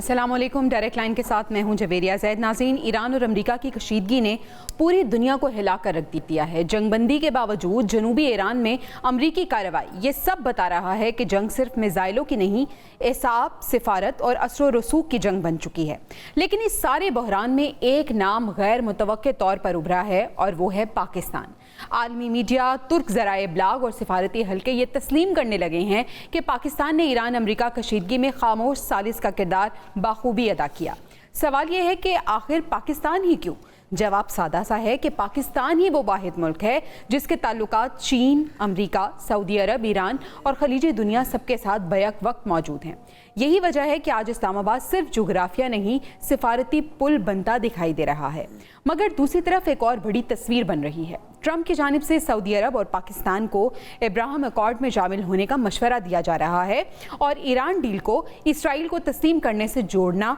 अस्सलामुअलैकुम। Direct line के साथ मैं हूं जवेरिया जैद। नाज़रीन, ईरान और अमेरिका की कशीदगी ने पूरी दुनिया को हिलाकर रख दिया है। जंगबंदी के बावजूद जनूबी ईरान में अमरीकी कार्रवाई ये सब बता रहा है कि जंग सिर्फ मिसाइलों की नहीं, एसाब, सिफारत और असर रसूख की जंग बन चुकी है। लेकिन इस सारे बहरान में एक नाम गैर मुतवक्के तौर पर उभरा है और वो है पाकिस्तान। आलमी मीडिया, तुर्क ज़राए ब्लाग और सिफारती हल्के ये तस्लीम करने लगे हैं कि पाकिस्तान ने ईरान अमरीका कशीदगी में खामोश सालिस का किरदार बाखूबी अदा किया। सवाल यह है कि आखिर पाकिस्तान ही क्यों? जवाब सादा सा है कि पाकिस्तान ही वो वाहिद मुल्क है जिसके ताल्लुकात चीन, अमरीका, सऊदी अरब, ईरान और खलीजी दुनिया सबके साथ बैक वक्त मौजूद हैं। यही वजह है कि आज इस्लामाबाद सिर्फ जोग्राफिया नहीं, सिफारती पुल बनता दिखाई दे रहा है। मगर दूसरी तरफ एक और बड़ी तस्वीर बन रही है। ट्रंप की जानिब से सऊदी अरब और पाकिस्तान को इब्राहिम अकॉर्ड में शामिल होने का मशवरा दिया जा रहा है और ईरान डील को इसराइल को तस्लीम करने से जोड़ना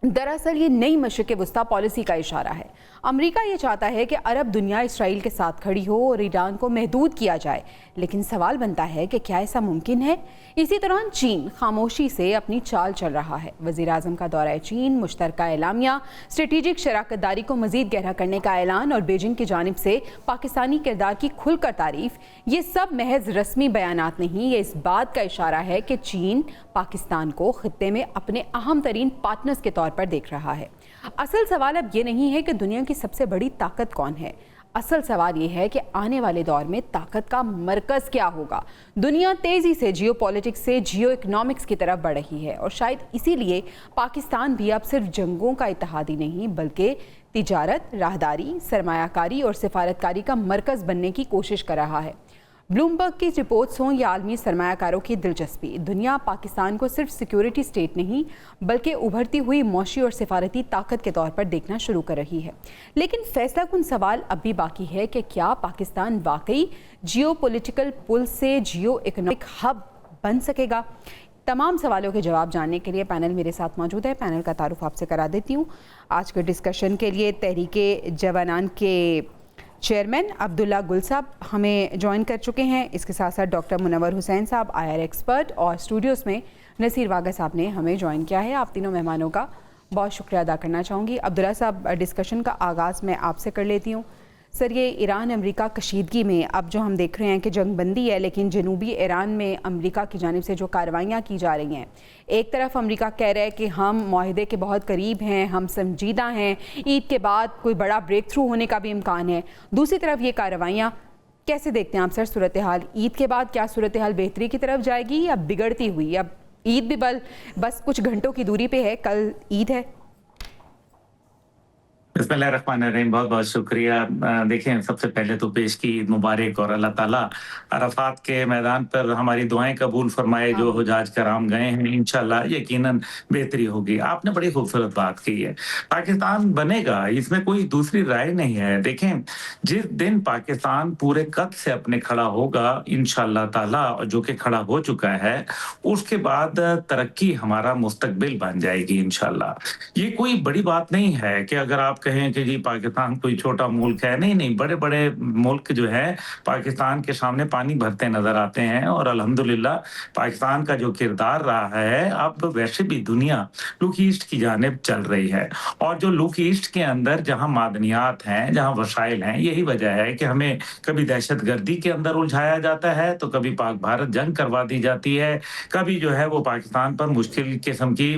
दरअसल ये नई मशरिक़ वस्ता पॉलिसी का इशारा है। अमेरिका ये चाहता है कि अरब दुनिया इसराइल के साथ खड़ी हो और ईरान को महदूद किया जाए, लेकिन सवाल बनता है कि क्या ऐसा मुमकिन है? इसी दौरान चीन खामोशी से अपनी चाल चल रहा है। वज़ीर आज़म का दौरा चीन, मुश्तरका एलामिया, स्ट्रेटेजिक शराकतदारी को मज़ीद गहरा करने का ऐलान और बीजिंग की जानिब से पाकिस्तानी किरदार की खुलकर तारीफ, ये सब महज रस्मी बयानात नहीं, ये इस बात का इशारा है कि चीन पाकिस्तान को खित्ते में अपने अहम तरीन पार्टनर्स के तौर पर देख रहा है। असल सवाल अब ये नहीं है कि दुनिया की सबसे बड़ी ताकत कौन है। असल सवाल ये है कि आने वाले दौर में ताकत का मरकज़ क्या होगा। दुनिया तेज़ी से जियोपॉलिटिक्स से जियो इकनॉमिक्स की तरफ बढ़ रही है और शायद इसीलिए पाकिस्तान भी अब सिर्फ जंगों का इत्तेहादी नहीं, बल्कि तिजारत, राहदारी, सरमायाकारी और सिफारतकारी का मरकज़ बनने की कोशिश कर रहा है। ब्लूमबर्ग की रिपोर्ट्स हों या आलमी सरमायाकारों की दिलचस्पी, दुनिया पाकिस्तान को सिर्फ सिक्योरिटी स्टेट नहीं बल्कि उभरती हुई मौशी और सिफारती ताकत के तौर पर देखना शुरू कर रही है। लेकिन फैसला कुन सवाल अब भी बाकी है कि क्या पाकिस्तान वाकई जियो पॉलिटिकल पुल से जियो इकोनॉमिक हब बन सकेगा? तमाम सवालों के जवाब जानने के लिए पैनल मेरे साथ मौजूद है। पैनल का तारुफ आपसे करा देती हूँ। आज के डिस्कशन के लिए तहरीके जवानान के चेयरमैन अब्दुल्ला गुल साहब हमें ज्वाइन कर चुके हैं। इसके साथ साथ डॉक्टर मुनव्वर हुसैन साहब IR एक्सपर्ट और स्टूडियोज़ में नसीर वागा साहब ने हमें ज्वाइन किया है। आप तीनों मेहमानों का बहुत शुक्रिया अदा करना चाहूँगी। अब्दुल्ला साहब, डिस्कशन का आगाज़ मैं आपसे कर लेती हूँ। सर, ये ईरान अमेरिका कशीदगी में अब जो हम देख रहे हैं कि जंगबंदी है, लेकिन जनूबी ईरान में अमेरिका की जानिब से जो कार्रवाइयाँ की जा रही हैं, एक तरफ अमेरिका कह रहा है कि हम माहिदे के बहुत करीब हैं, हम संजीदा हैं, ईद के बाद कोई बड़ा ब्रेक थ्रू होने का भी इम्कान है। दूसरी तरफ ये कार्रवाइयाँ कैसे देखते हैं आप सर? सूरत हाल ईद के बाद क्या सूरत हाल बेहतरी की तरफ जाएगी या बिगड़ती हुई? अब ईद भी बस कुछ घंटों की दूरी पे है, कल ईद है। बिस्मिल्लाहिर्रहमानिर्रहीम, बहुत बहुत शुक्रिया। देखें, सबसे पहले तो पेश की ईद मुबारक और अल्लाह ताला अरफात के मैदान पर हमारी दुआएं कबूल फरमाए। जो हुजाज कराम गए हैं, इंशाल्लाह यकीनन बेहतरी होगी। आपने बड़ी खूबसूरत बात की है। पाकिस्तान बनेगा, इसमें कोई दूसरी राय नहीं है। देखें, जिस दिन पाकिस्तान पूरे कद से अपने खड़ा होगा इंशाल्लाह ताला, जो कि खड़ा हो चुका है, उसके बाद तरक्की हमारा मुस्तकबिल बन जाएगी इंशाल्लाह। ये कोई बड़ी बात नहीं है कि अगर आप कहें कि जी पाकिस्तान कोई छोटा मुल्क है। नहीं नहीं, बड़े बड़े मुल्क जो है पाकिस्तान के सामने पानी भरते नजर आते हैं और अल्हम्दुलिल्लाह पाकिस्तान का जो किरदार रहा है, अब वैसे भी दुनिया लुक ईस्ट की जानिब चल रही है। और जो लुक ईस्ट के अंदर जहां मादनियात हैं, जहां वसाइल हैं, यही वजह है कि हमें कभी दहशतगर्दी के अंदर उलझाया जाता है, तो कभी पाक भारत जंग करवा दी जाती है, कभी जो है वो पाकिस्तान पर मुश्किल किस्म की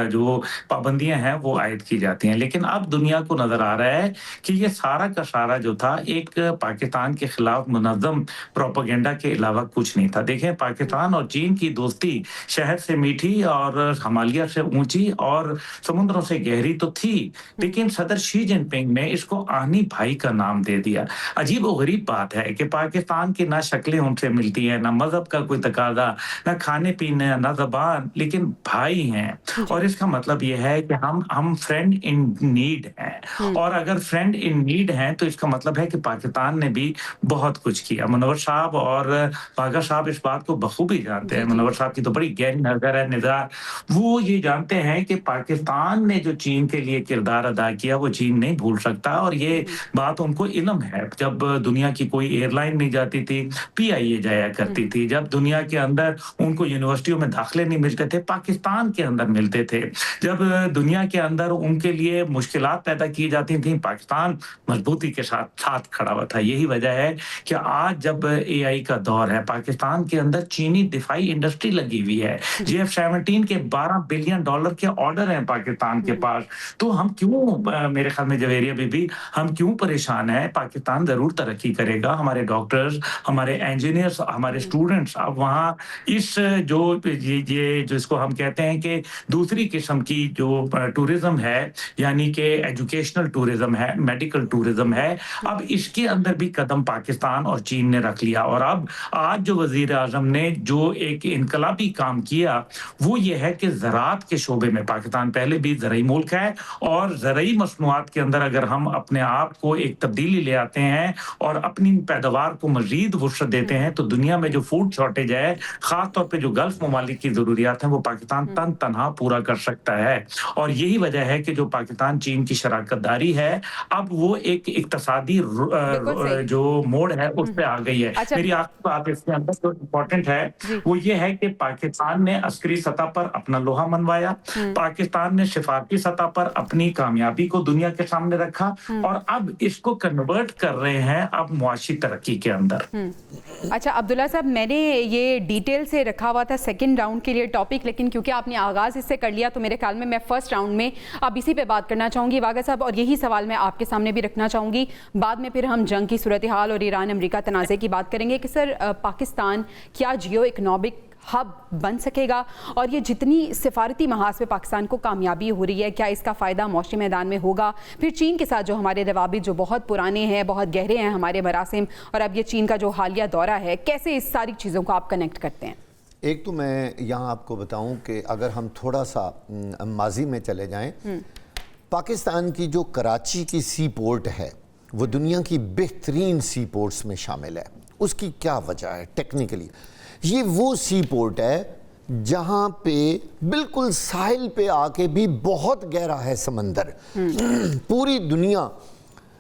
जो पाबंदियां हैं वो आयद की जाती हैं। लेकिन अब दुनिया को नजर आ रहा है कि ये सारा का सारा जो था एक पाकिस्तान के खिलाफ मुनज़्ज़म प्रोपेगेंडा के अलावा कुछ नहीं था। देखें, पाकिस्तान और चीन की दोस्ती शहद से मीठी और हिमालय से ऊंची और समुद्रों से गहरी तो थी, लेकिन सदर शी जिनपिंग ने इसको आनी भाई का नाम दे दिया। अजीब और गरीब बात है कि पाकिस्तान की ना शक्लें उनसे मिलती है, ना मजहब का कोई तकाजा, ना खाने पीने, ना जबान, लेकिन भाई हैं। और इसका मतलब यह है कि हम फ्रेंड इन नीड हैं और अगर फ्रेंड इन नीड हैं तो इसका मतलब है कि पाकिस्तान ने भी बहुत कुछ किया। मुनव्वर साहब और बागा साहब इस बात को बखूबी जानते हैं। मुनव्वर साहब की तो बड़ी गहरी नजर है, निगाह। वो ये जानते हैं कि पाकिस्तान ने जो चीन के लिए किरदार अदा किया वो चीन नहीं भूल सकता और ये बात उनको इल्म है। जब दुनिया की कोई एयरलाइन नहीं जाती थी, पीआईए जाया करती थी। जब दुनिया के अंदर उनको यूनिवर्सिटियों में दाखिले नहीं मिलते थे, पाकिस्तान के अंदर मिलते थे। जब दुनिया के अंदर उनके लिए मुश्किलात पैदा की जाती थी, पाकिस्तान मजबूती के साथ साथ खड़ा हुआ था। यही वजह है कि आज जब एआई का दौर है, पाकिस्तान के अंदर चीनी दिफाई इंडस्ट्री लगी हुई है। JF-17 के $12 बिलियन के ऑर्डर हैं पाकिस्तान के पास। तो हम क्यों, मेरे ख्याल में जवेरिया बीबी, हम क्यों परेशान हैं? पाकिस्तान जरूर तरक्की करेगा। हमारे डॉक्टर्स, हमारे इंजीनियर्स, हमारे स्टूडेंट्स अब वहाँ इस जो ये जिसको हम कहते हैं कि दूसरी किस्म की जो टूरिज्म है, यानी कि एजुकेशनल टूरिज्म है, मेडिकल टूरिज्म है, अब इसके अंदर भी कदम पाकिस्तान और चीन ने रख लिया। और अब आज जो वजीर आजम ने जो एक इनकलाबी काम किया वो ये है कि ज़राअत के शोबे में पाकिस्तान पहले भी ज़रई मुल्क है और ज़रई मसनूआत के अंदर अगर हम अपने आप को एक तब्दीली ले आते हैं और अपनी पैदावार को मजीद वुसअत देते हैं तो दुनिया में जो फूड शॉर्टेज है, खास तौर पे जो गल्फ ममालिक की ज़रूरियात हैं, वो पाकिस्तान तनहा पूरा कर सकता है। और यही वजह है कि जो पाकिस्तान चीन की शराकतदारी है अब वो एक इक्तसादी जो मोड़ है उस पे आ गई है। मेरी आखिरी बात इसके अंदर जो इम्पोर्टेंट है वो ये है कि पाकिस्तान ने अस्करी सतह पर अपना लोहा मनवाया, पाकिस्तान ने सिफारती सतह पर अपनी कामयाबी को दुनिया के सामने रखा और अब इसको कन्वर्ट कर रहे हैं अब मुआशी तरक्की के अंदर। अच्छा अब्दुल्ला साहब, मैंने ये डिटेल से रखा हुआ था सेकंड राउंड के लिए टॉपिक, लेकिन क्योंकि आपने आगाज इससे कर लिया तो मेरे ख्याल में मैं फर्स्ट राउंड में अब इसी पे बात करना चाहूँगी वागा साहब, और यही सवाल मैं आपके सामने भी रखना चाहूँगी। बाद में फिर हम जंग की सूरत हाल और ईरान अमेरिका तनाज़े की बात करेंगे कि सर पाकिस्तान क्या जियो इकनॉमिक हब बन सकेगा, और ये जितनी सिफारती महाज पे पाकिस्तान को कामयाबी हो रही है क्या इसका फ़ायदा मौशी मैदान में होगा? फिर चीन के साथ जो हमारे रवाबित जो बहुत पुराने हैं, बहुत गहरे हैं हमारे मरासिम, और अब ये चीन का जो हालिया दौरा है, कैसे इस सारी चीज़ों को आप कनेक्ट करते हैं? एक तो मैं यहाँ आपको बताऊँ कि अगर हम थोड़ा सा माजी में चले जाएँ, पाकिस्तान की जो कराची की सी पोर्ट है वो दुनिया की बेहतरीन सी पोर्ट्स में शामिल है। उसकी क्या वजह है? टेक्निकली ये वो सी पोर्ट है जहाँ पे बिल्कुल साहिल पे आके भी बहुत गहरा है समंदर। पूरी दुनिया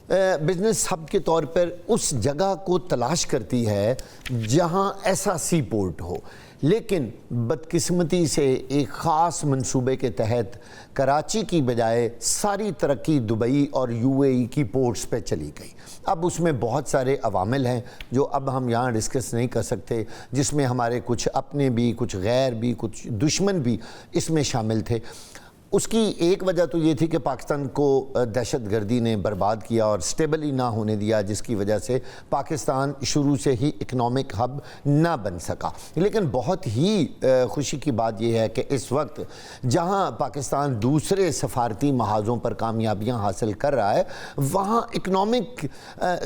बिजनेस हब के तौर पर उस जगह को तलाश करती है जहाँ ऐसा सी पोर्ट हो, लेकिन बदकिस्मती से एक ख़ास मंसूबे के तहत कराची की बजाय सारी तरक्की दुबई और यूएई की पोर्ट्स पे चली गई। अब उसमें बहुत सारे अवामिल हैं जो अब हम यहाँ डिस्कस नहीं कर सकते, जिसमें हमारे कुछ अपने भी, कुछ गैर भी, कुछ दुश्मन भी इसमें शामिल थे। उसकी एक वजह तो ये थी कि पाकिस्तान को दहशतगर्दी ने बर्बाद किया और स्टेबल ही ना होने दिया, जिसकी वजह से पाकिस्तान शुरू से ही इकनॉमिक हब ना बन सका। लेकिन बहुत ही खुशी की बात यह है कि इस वक्त जहां पाकिस्तान दूसरे सफारती महाजों पर कामयाबियां हासिल कर रहा है, वहां इकनॉमिक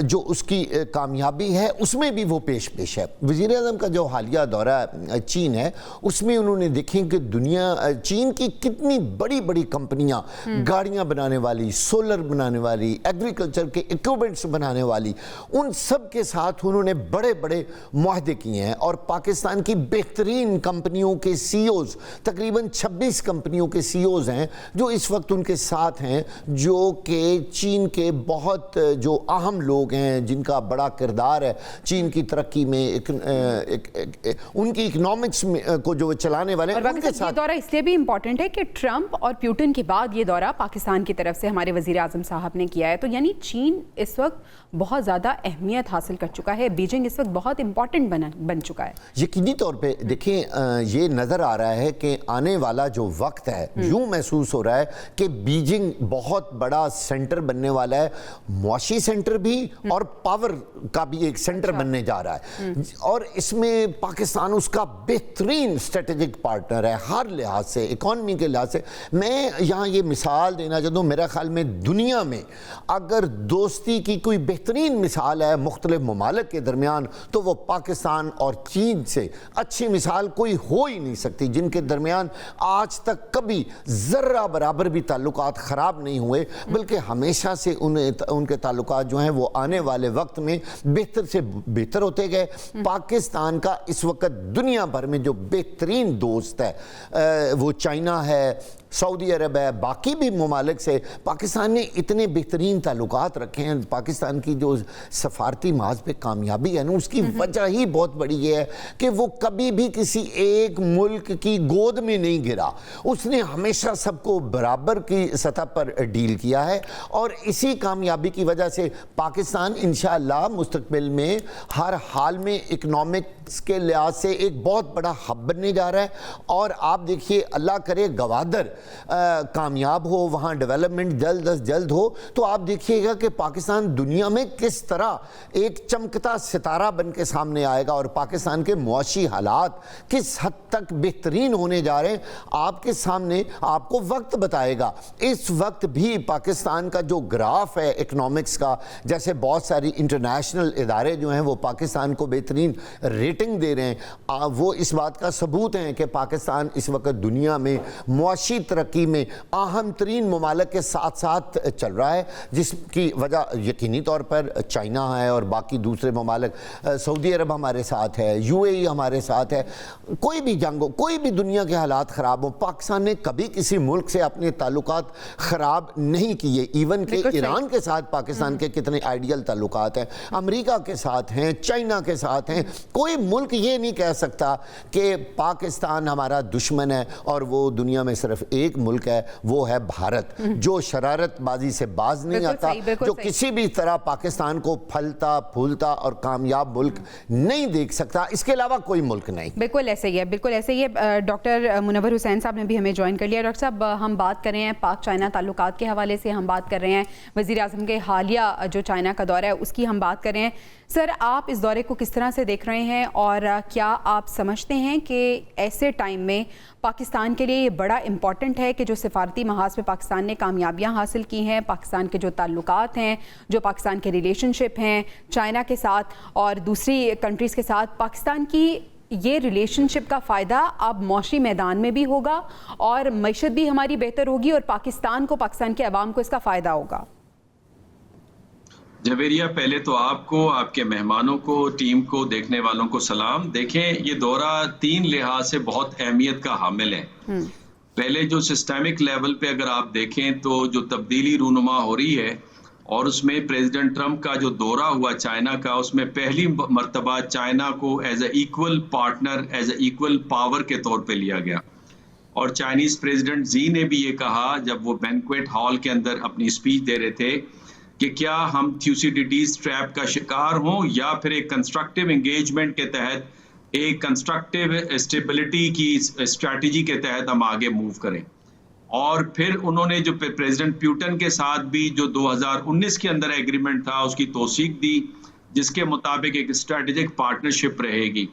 जो उसकी कामयाबी है उसमें भी वो पेश है। वज़ीर आज़म का जो हालिया दौरा चीन है उसमें उन्होंने देखें कि दुनिया चीन की कितनी बड़ी कंपनियां, गाड़ियां बनाने वाली, सोलर बनाने वाली, एग्रीकल्चर के इक्विपमेंट्स बनाने वाली, उन सब के साथ उन्होंने बड़े बड़े मुआहदे किए हैं। और पाकिस्तान की बेहतरीन कंपनियों के सीईओज, तकरीबन 26 कंपनियों के सीईओज हैं जो इस वक्त उनके साथ हैं, जो कि चीन के बहुत जो अहम लोग हैं, जिनका बड़ा किरदार है चीन की तरक्की में, उनकी इकोनॉमिक्स को जो चलाने वाले हैं उनके साथ। ये दौरा इसलिए भी इम्पोर्टेंट है कि ट्रंप और पुतिन के बाद ये दौरा पाकिस्तान की तरफ से हमारे वज़ीर आज़म साहब ने किया है, तो यानी चीन इस वक्त बहुत ज़्यादा अहमियत हासिल कर चुका है, बीजिंग इस वक्त बहुत इंपॉर्टेंट बन चुका है। यकीनी तौर पे देखें, ये नज़र आ रहा है कि आने वाला जो वक्त है, यूँ महसूस हो रहा है कि बीजिंग बहुत बड़ा सेंटर बनने वाला है, मुआशी सेंटर भी और पावर का भी एक सेंटर बनने जा रहा है। और इसमें पाकिस्तान उसका बेहतरीन स्ट्रेटेजिक पार्टनर है हर लिहाज से, इकॉनमी के लिहाज से। मैं यहाँ ये मिसाल देना चाहता हूँ, मेरा ख्याल में दुनिया में अगर दोस्ती की कोई बेहतरीन मिसाल है मुख्तलिफ ममालिक के दरमियान तो वो पाकिस्तान और चीन से अच्छी मिसाल कोई हो ही नहीं सकती, जिनके दरमियान आज तक कभी ज़र्रा बराबर भी ताल्लुकात ख़राब नहीं हुए, बल्कि हमेशा से उनके ताल्लुकात जो हैं वो आने वाले वक्त में बेहतर से बेहतर होते गए। पाकिस्तान का इस वक्त दुनिया भर में जो बेहतरीन दोस्त है वो चाइना है, सऊदी अरब है, बाकी भी ममालिक से पाकिस्तान ने इतने बेहतरीन ताल्लुकात रखे हैं। पाकिस्तान की जो सफारती माज पे कामयाबी है ना, उसकी वजह ही बहुत बड़ी ये है कि वो कभी भी किसी एक मुल्क की गोद में नहीं गिरा, उसने हमेशा सबको बराबर की सतह पर डील किया है। और इसी कामयाबी की वजह से पाकिस्तान इंशाअल्लाह मुस्तकबिल में हर हाल में इकनॉमिक्स के लिहाज से एक बहुत बड़ा हब बनने जा रहा है। और आप देखिए, अल्लाह करे गवादर कामयाब हो, वहाँ डेवलपमेंट जल्द अज जल्द हो, तो आप देखिएगा कि पाकिस्तान दुनिया में किस तरह एक चमकता सितारा बन के सामने आएगा और पाकिस्तान के मुआशी हालात किस हद तक बेहतरीन होने जा रहे हैं आपके सामने आपको वक्त बताएगा। इस वक्त भी पाकिस्तान का जो ग्राफ है इकनॉमिक्स का, जैसे बहुत सारी इंटरनेशनल इदारे जो हैं वो पाकिस्तान को बेहतरीन रेटिंग दे रहे हैं, वो इस बात का सबूत है कि पाकिस्तान इस वक्त दुनिया में मुआशी तरक्की में अहम तरीन ममालिक के साथ साथ चल रहा है, जिसकी वजह यकीनी तौर पर चाइना है और बाकी दूसरे ममालिक, सऊदी अरब हमारे साथ है, यूएई हमारे साथ है। कोई भी जंग हो, कोई भी दुनिया के हालात ख़राब हो, पाकिस्तान ने कभी किसी मुल्क से अपने ताल्लुकात ख़राब नहीं किए। इवन के ईरान के साथ पाकिस्तान के कितने आइडियल ताल्लुकात हैं, अमेरिका के साथ हैं, चाइना के साथ हैं। कोई मुल्क ये नहीं कह सकता कि पाकिस्तान हमारा दुश्मन है और वो दुनिया में सिर्फ एक मुल्क है, वो है भारत, जो शरारतबाजी से बाज नहीं आता, जो किसी भी तरह पाकिस्तान को फलता फूलता और कामयाब मुल्क नहीं देख सकता, इसके अलावा कोई मुल्क नहीं। बिल्कुल ऐसे ही है, बिल्कुल ऐसे ही है। डॉक्टर मुनव्वर हुसैन साहब ने भी हमें ज्वाइन कर लिया। डॉक्टर साहब, हम बात कर रहे हैं पाक चाइना ताल्लुकात के हवाले से, हम बात कर रहे हैं वज़ीर आज़म के हालिया जो चाइना का दौरा है उसकी हम बात कर रहे हैं। सर, आप इस दौरे को किस तरह से देख रहे हैं और क्या आप समझते हैं कि ऐसे टाइम में पाकिस्तान के लिए ये बड़ा इम्पॉर्टेंट है कि जो सिफारती महाज पे पाकिस्तान ने कामयाबियां हासिल की हैं, पाकिस्तान के जो ताल्लुकात हैं, जो पाकिस्तान के रिलेशनशिप हैं चाइना के साथ और दूसरी कंट्रीज़ के साथ, पाकिस्तान की ये रिलेशनशिप का फ़ायदा अब मौशी मैदान में भी होगा और मईशत भी हमारी बेहतर होगी और पाकिस्तान को, पाकिस्तान के अवाम को इसका फ़ायदा होगा? जवेरिया, पहले तो आपको, आपके मेहमानों को, टीम को, देखने वालों को सलाम। देखें, ये दौरा 3 लिहाज से बहुत अहमियत का हामिल है। पहले जो सिस्टमिक लेवल पे अगर आप देखें तो जो तब्दीली रूनुमा हो रही है और उसमें प्रेसिडेंट ट्रंप का जो दौरा हुआ चाइना का, उसमें पहली मर्तबा चाइना को as a equal partner, as a equal power के तौर पे लिया गया। और चाइनीज प्रेसिडेंट जी ने भी ये कहा जब वो बैंक्वेट हॉल के अंदर अपनी स्पीच दे रहे थे कि क्या हम थ्यूसिडिटीज ट्रैप का शिकार हों या फिर एक कंस्ट्रक्टिव एंगेजमेंट के तहत, एक कंस्ट्रक्टिव स्टेबिलिटी की स्ट्रैटेजी के तहत हम आगे मूव करें। और फिर उन्होंने जो प्रेसिडेंट पुतिन के साथ भी जो 2019 के अंदर एग्रीमेंट था उसकी तौसीक दी, जिसके मुताबिक एक स्ट्रैटेजिक पार्टनरशिप रहेगी।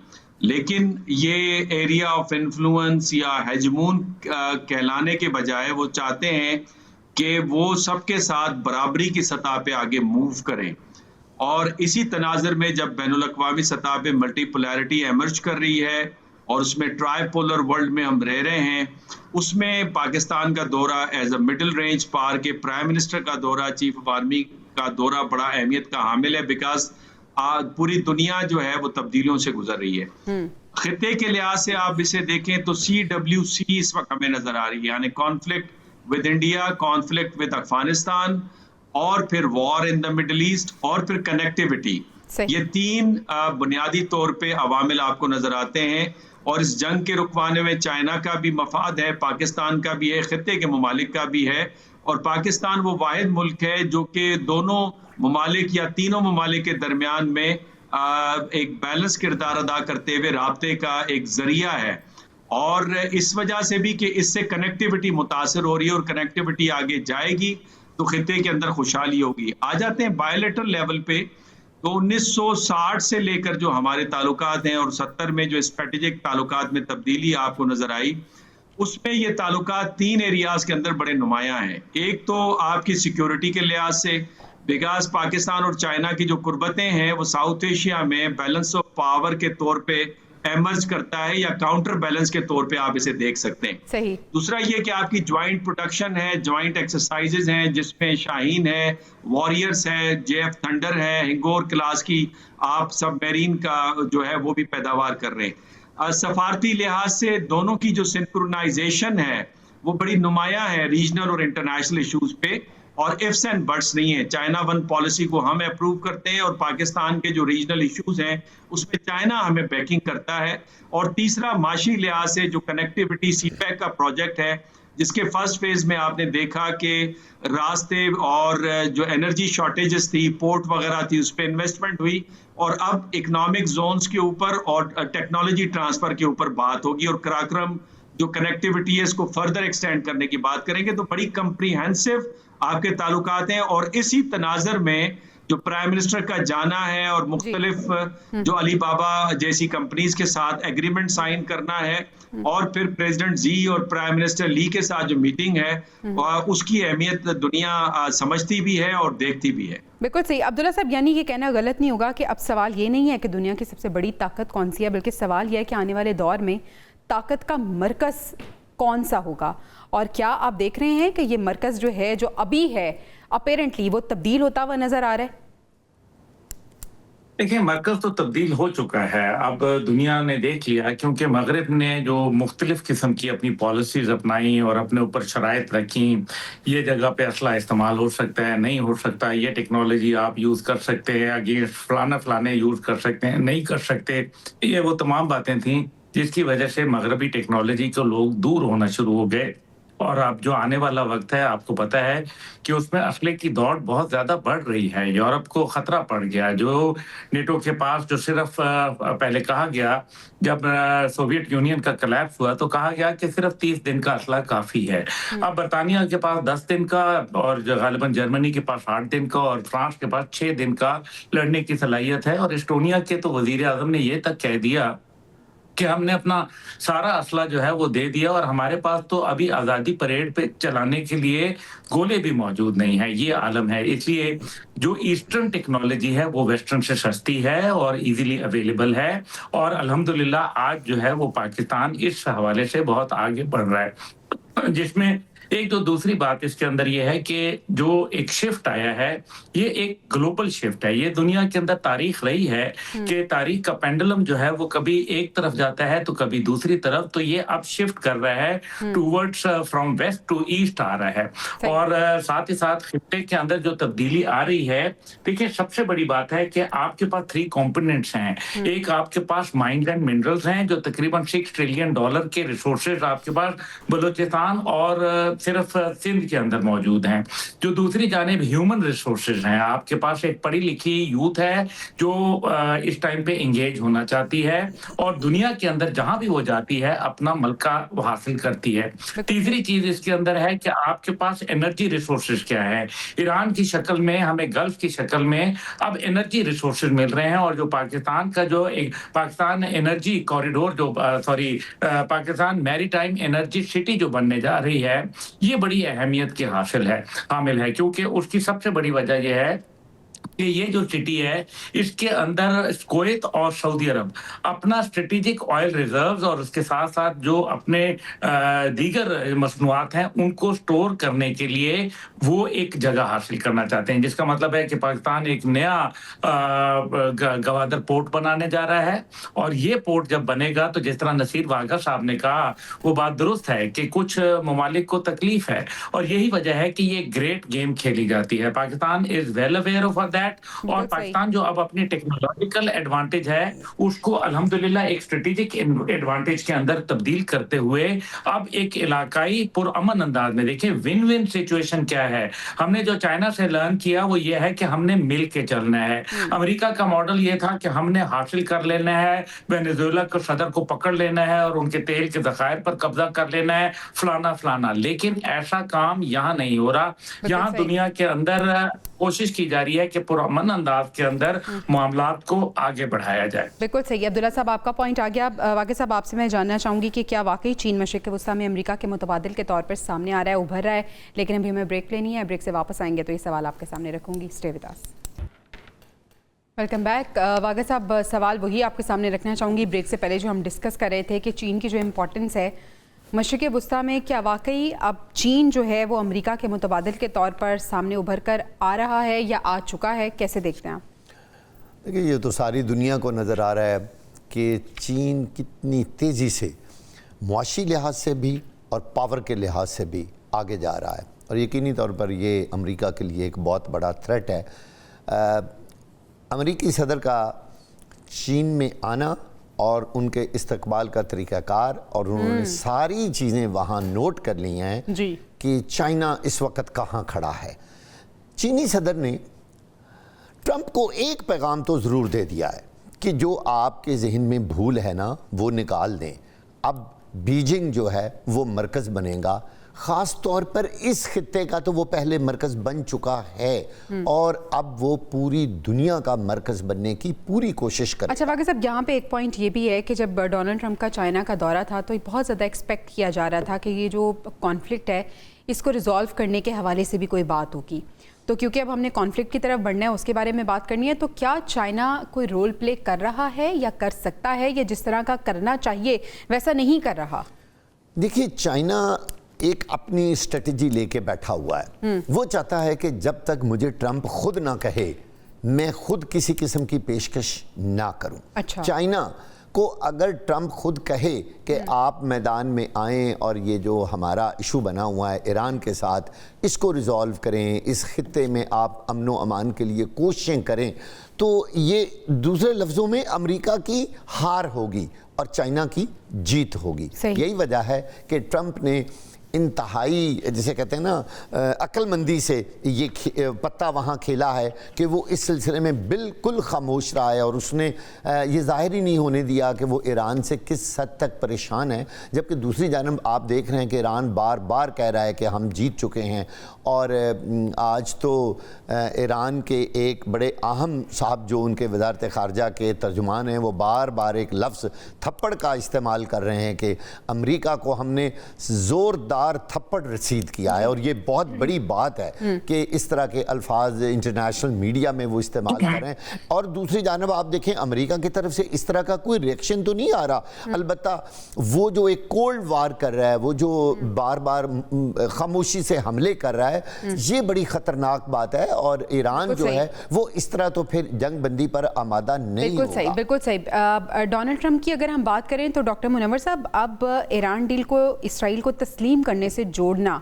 लेकिन ये एरिया ऑफ इन्फ्लुएंस या हेजमून कहलाने के बजाय वो चाहते हैं कि वो सबके साथ बराबरी की सतह पे आगे मूव करें। और इसी तनाज़ुर में जब बैनुल-अक़वामी सतह पे मल्टीपोलैरिटी एमर्ज कर रही है और उसमें ट्राइपोलर वर्ल्ड में हम रह रहे हैं, उसमें पाकिस्तान का दौरा as a middle range power के प्राइम मिनिस्टर का दौरा, चीफ ऑफ आर्मी का दौरा बड़ा अहमियत का हामिल है, बिकॉज पूरी दुनिया जो है वो तब्दीलियों से गुजर रही है। खित्ते के लिहाज से आप इसे देखें तो CWC इस वक्त हमें नजर आ रही है, यानी conflict with India, conflict with Afghanistan और फिर war in the middle east और फिर कनेक्टिविटी। ये 3 बुनियादी तौर पे अवामिल आपको नजर आते हैं और इस जंग के रुकवाने में चाइना का भी मफाद है, पाकिस्तान का भी है, खित्ते के ममालिक का भी है। और पाकिस्तान वो वाहिद मुल्क है जो कि दोनों ममालिक या तीनों ममालिक के दरमियान में एक बैलेंस किरदार अदा करते हुए राब्ते का एक जरिया है। और इस वजह से भी कि इससे कनेक्टिविटी मुतासर हो रही है और कनेक्टिविटी आगे जाएगी तो खित्ते के अंदर खुशहाली होगी। आ जाते हैं बायलैटरल लेवल पे, तो 1960 से लेकर जो हमारे ताल्लुकात हैं और 70 में जो स्ट्रेटेजिक ताल्लुकात में तब्दीली आपको नजर आई, उसमें ये ताल्लुकात 3 एरियाज के अंदर बड़े नुमायां हैं। एक तो आपकी सिक्योरिटी के लिहाज से, बिकॉज पाकिस्तान और चाइना की जो कुर्बतें हैं वो साउथ एशिया में बैलेंस ऑफ पावर के तौर पे एमर्ज करता है, या काउंटर बैलेंस के तौर पे आप इसे देख सकते हैं। सही। दूसरा ये कि आपकी ज्वाइंट प्रोडक्शन है, ज्वाइंट एक्सरसाइजेज हैं, जिसमें शाहीन है, वॉरियर्स है, जेएफ थंडर है, हिंगोर क्लास की आप सबमरीन का जो है वो भी पैदावार कर रहे हैं। सफारती लिहाज से दोनों की जो सिंक्रोनाइजेशन है वो बड़ी नुमायां है रीजनल और इंटरनेशनल इश्यूज पे, और इफ्स एंड बट्स नहीं है। चाइना वन पॉलिसी को हम अप्रूव करते हैं और पाकिस्तान के जो रीजनल इश्यूज हैं उसमें चाइना हमें बैकिंग करता है। और तीसरा माशी लिहाज से जो कनेक्टिविटी सीपैक का प्रोजेक्ट है, जिसके फर्स्ट फेज में आपने देखा कि रास्ते और जो एनर्जी शॉर्टेजेस थी, पोर्ट वगैरह थी, उस पर इन्वेस्टमेंट हुई, और अब इकोनॉमिक जोन्स के ऊपर और टेक्नोलॉजी ट्रांसफर के ऊपर बात होगी, और कराक्रम जो कनेक्टिविटी है इसको फर्दर एक्सटेंड करने की बात करेंगे। तो बड़ी कंप्रीहेंसिव आपके ताल्लुकात हैं, और इसी तनाजर में जो प्राइम मिनिस्टर का जाना है और मुख्तलिफ जो अली बाबा जैसी कंपनीज के साथ एग्रीमेंट साइन करना है, और फिर प्रेसिडेंट जी और प्राइम मिनिस्टर ली के साथ जो मीटिंग है उसकी अहमियत दुनिया समझती भी है और देखती भी है। बिल्कुल सही अब्दुल्ला साहब, यानी ये कहना गलत नहीं होगा कि अब सवाल ये नहीं है कि दुनिया की सबसे बड़ी ताकत कौन सी है, बल्कि सवाल यह है कि आने वाले दौर में ताकत का मरकज़ कौन सा होगा। और क्या आप देख रहे हैं कि ये मरकज़ जो है, जो अभी है, अपेरेंटली वो तब्दील होता हुआ नजर आ रहा है? देखिए, मरकज तो तब्दील हो चुका है। अब दुनिया ने देख लिया, क्योंकि मगरिब ने जो मुख्तलिफ किस्म की अपनी पॉलिसीज अपनाई और अपने ऊपर शराइत रखी, ये जगह पे असला इस्तेमाल हो सकता है, नहीं हो सकता, ये टेक्नोलॉजी आप यूज़ कर सकते हैं, अगेंस्ट फलाने यूज़ कर सकते हैं, नहीं कर सकते, ये वो तमाम बातें थी जिसकी वजह से मगरबी टेक्नोलॉजी को लोग दूर होना शुरू हो गए। और अब जो आने वाला वक्त है, आपको पता है कि उसमें असले की दौड़ बहुत ज़्यादा बढ़ रही है। यूरोप को ख़तरा पड़ गया, जो नेटो के पास जो सिर्फ पहले कहा गया, जब सोवियत यूनियन का कोलैप्स हुआ तो कहा गया कि सिर्फ 30 दिन का असला काफ़ी है। अब बरतानिया के पास 10 दिन का, और गालिबन जर्मनी के पास 8 दिन का, और फ्रांस के पास 6 दिन का लड़ने की सलाहियत है। और एस्टोनिया के तो वज़ीर आज़म ने ये तक कह दिया कि हमने अपना सारा असला जो है वो दे दिया, और हमारे पास तो अभी आज़ादी परेड पे चलाने के लिए गोले भी मौजूद नहीं है। ये आलम है। इसलिए जो ईस्टर्न टेक्नोलॉजी है वो वेस्टर्न से सस्ती है और इजीली अवेलेबल है, और अल्हम्दुलिल्लाह आज जो है वो पाकिस्तान इस हवाले से बहुत आगे बढ़ रहा है। जिसमें एक जो दूसरी बात इसके अंदर ये है कि जो एक शिफ्ट आया है, ये एक ग्लोबल शिफ्ट है। ये दुनिया के अंदर तारीख रही है कि तारीख का पेंडुलम जो है वो कभी एक तरफ जाता है तो कभी दूसरी तरफ, तो ये अब शिफ्ट कर रहा है towards from west to east आ रहा है। और साथ ही साथ खित्ते के अंदर जो तब्दीली आ रही है, देखिए सबसे बड़ी बात है कि आपके पास 3 कंपोनेंट्स हैं। एक आपके पास माइंस एंड मिनरल्स हैं, जो तकरीबन $6 ट्रिलियन के रिसोर्सेज आपके पास बलूचिस्तान और सिर्फ सिंध के अंदर मौजूद हैं। जो दूसरी जानिब ह्यूमन रिसोर्सेज हैं, आपके पास एक पढ़ी लिखी यूथ है जो इस टाइम पे इंगेज होना चाहती है, और दुनिया के अंदर जहां भी वो जाती है अपना मलका वो हासिल करती है। तीसरी चीज इसके अंदर है कि आपके पास एनर्जी रिसोर्सेज क्या है। ईरान की शक्ल में, हमें गल्फ की शक्ल में अब एनर्जी रिसोर्सेज मिल रहे हैं, और जो पाकिस्तान का जो एक पाकिस्तान एनर्जी कॉरिडोर जो पाकिस्तान मैरीटाइम एनर्जी सिटी जो बनने जा रही है, ये बड़ी अहमियत की हामिल है, क्योंकि उसकी सबसे बड़ी वजह यह है कि ये जो सिटी है इसके अंदर कुवैत और सऊदी अरब अपना स्ट्रेटेजिक ऑयल रिजर्व्स और उसके साथ साथ जो अपने दीगर मसनूआत हैं उनको स्टोर करने के लिए वो एक जगह हासिल करना चाहते हैं। जिसका मतलब है कि पाकिस्तान एक नया गवादर पोर्ट बनाने जा रहा है, और ये पोर्ट जब बनेगा तो जिस तरह नसीर वाघा साहब ने कहा वो बात दुरुस्त है कि कुछ ममालिक को तकलीफ है, और यही वजह है कि ये ग्रेट गेम खेली जाती है। Pakistan is well aware of that, और पाकिस्तान जो अब अपनी टेक्नोलॉजिकल एडवांटेज है उसको अल्हम्दुलिल्लाह एक स्ट्रेटेजिक एडवांटेज के अंदर तब्दील करते हुए अब एक इलाकाई पुरअमन अंदाज में, देखिए विन विन सिचुएशन क्या है। हमने जो चाइना से लर्न किया वो ये है कि हमने मिल के चलना है। अमेरिका का मॉडल ये था कि हमने हासिल कर लेना है, वेनेजुएला के सदर को पकड़ लेना है और उनके तेल के ज़खायर पर कब्जा कर लेना है, फलाना। लेकिन ऐसा काम यहाँ नहीं हो रहा। यहाँ दुनिया के अंदर कोशिश की जा रही है कि पुरअमन अंदाज के अंदर मामलात को आगे बढ़ाया जाए। बिल्कुल सही। अब्दुल्ला साहब, आपका पॉइंट आ गया। वाक़ई साहब, आपसे मैं जानना चाहूँगी कि क्या वाकई चीन मशरिक़ वस्ती में अमेरिका के मुतबादिल के तौर पर सामने आ रहा है, उभर रहा है? लेकिन अभी हमें ब्रेक लेनी है, ब्रेक से वापस आएंगे तो ये सवाल आपके सामने रखूँगी। Stay with us. Welcome back. वाक़ई साहब, सवाल वही आपके सामने रखना चाहूँगी। ब्रेक से पहले जो हम डिस्कस कर रहे थे कि चीन की जो इम्पोर्टेंस है मशरिक़ वस्ती में, क्या वाकई अब चीन जो है वो अमेरिका के मुतबादिल के तौर पर सामने उभर कर आ रहा है या आ चुका है? कैसे देखते हैं आप? देखिए, ये तो सारी दुनिया को नज़र आ रहा है कि चीन कितनी तेज़ी से मुआशी लिहाज से भी और पावर के लिहाज से भी आगे जा रहा है, और यकीनी तौर पर ये अमेरिका के लिए एक बहुत बड़ा थ्रेट है। अमेरिकी सदर का चीन में आना और उनके इस्तकबाल का तरीक़ाकार, और उन्होंने सारी चीज़ें वहाँ नोट कर ली हैं जी कि चाइना इस वक्त कहाँ खड़ा है। चीनी सदर ने ट्रंप को एक पैगाम तो ज़रूर दे दिया है कि जो आपके जहन में भूल है ना, वो निकाल दें। अब बीजिंग जो है वो मरकज़ बनेगा, ख़ास तौर पर इस खित्ते का तो वो पहले मरकज़ बन चुका है और अब वो पूरी दुनिया का मरकज़ बनने की पूरी कोशिश करे। अच्छा वाक़ई साहब, यहाँ पे एक पॉइंट ये भी है कि जब डोनाल्ड ट्रंप का चाइना का दौरा था तो बहुत ज़्यादा एक्सपेक्ट किया जा रहा था कि ये जो कॉन्फ्लिक्ट है इसको रिजॉल्व करने के हवाले से भी कोई बात होगी। तो क्योंकि अब हमने कॉन्फ्लिक्ट की तरफ बढ़ना है, उसके बारे में बात करनी है, तो क्या चाइना कोई रोल प्ले कर रहा है या कर सकता है, या जिस तरह का करना चाहिए वैसा नहीं कर रहा? देखिए, चाइना एक अपनी स्ट्रेटजी लेके बैठा हुआ है। वो चाहता है कि जब तक मुझे ट्रंप खुद ना कहे, मैं खुद किसी किस्म की पेशकश ना करूं। अच्छा। चाइना को अगर ट्रंप खुद कहे कि आप मैदान में आएँ और ये जो हमारा इशू बना हुआ है ईरान के साथ, इसको रिजॉल्व करें, इस खित्ते में आप अमन व अमान के लिए कोशिशें करें, तो ये दूसरे लफ्ज़ों में अमेरिका की हार होगी और चाइना की जीत होगी। यही वजह है कि ट्रंप ने इंतहाई, जिसे कहते हैं ना, अक्लमंदी से ये पत्ता वहाँ खेला है कि वो इस सिलसिले में बिल्कुल खामोश रहा है, और उसने ये जाहिर ही नहीं होने दिया कि वो ईरान से किस हद तक परेशान है। जबकि दूसरी जानब आप देख रहे हैं कि ईरान बार बार कह रहा है कि हम जीत चुके हैं, और आज तो ईरान के एक बड़े अहम साहब जो उनके वज़ारत ख़ारजा के तर्जुमान हैं, वो बार बार एक लफ्ज़ थप्पड़ का इस्तेमाल कर रहे हैं कि अमेरिका को हमने ज़ोरदार थप्पड़ रसीद किया है। और ये बहुत बड़ी बात है कि इस तरह के अल्फाज इंटरनेशनल मीडिया में वो इस्तेमाल कर रहे हैं। और दूसरी जानब आप देखें, अमेरिका की तरफ से इस तरह का कोई रिएक्शन तो नहीं आ रहा। अलबत्ता वो जो एक कोल्ड वार कर रहा है, वो जो बार बार खामोशी से हमले कर रहा है, ये बड़ी ख़तरनाक बात है। और ईरान जो है वो इस तरह तो फिर जंग बंदी पर आमादा नहीं होगा। बिल्कुल सही, बिल्कुल सही। डोनाल्ड ट्रंप की अगर हम बात करें तो डॉक्टर मुनव्वर साहब, अब ईरान डील को इसराइल को तस्लीम करने से जोड़ना,